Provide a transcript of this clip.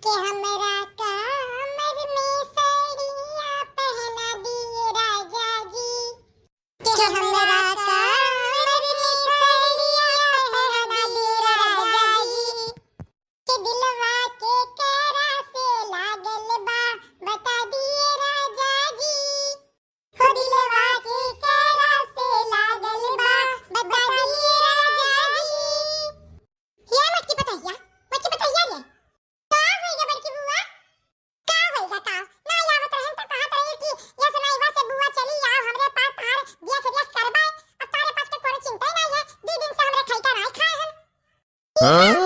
कि हमरा कमर में साड़ियाँ पहना दिए राजा जी, कि हमरा कमर में साड़ियाँ पहना दिए राजा जी, कि दिलवा के करा से लागल बा बता दिए राजा जी, हो दिलवा के करा से लागल बा बता दिए राजा जी। ये मटकी बताइया ये का होइगा बड़की बुआ, का होइगा का ना आवत रहन त कहत रही कि ये सुनाईवा से बुआ चली आओ हमरे पास तार देख देख करबाए। अब तारे पास के कोनो चिंता ही नहीं है, 2 दिन से हमरे खइका नहीं खाए हन।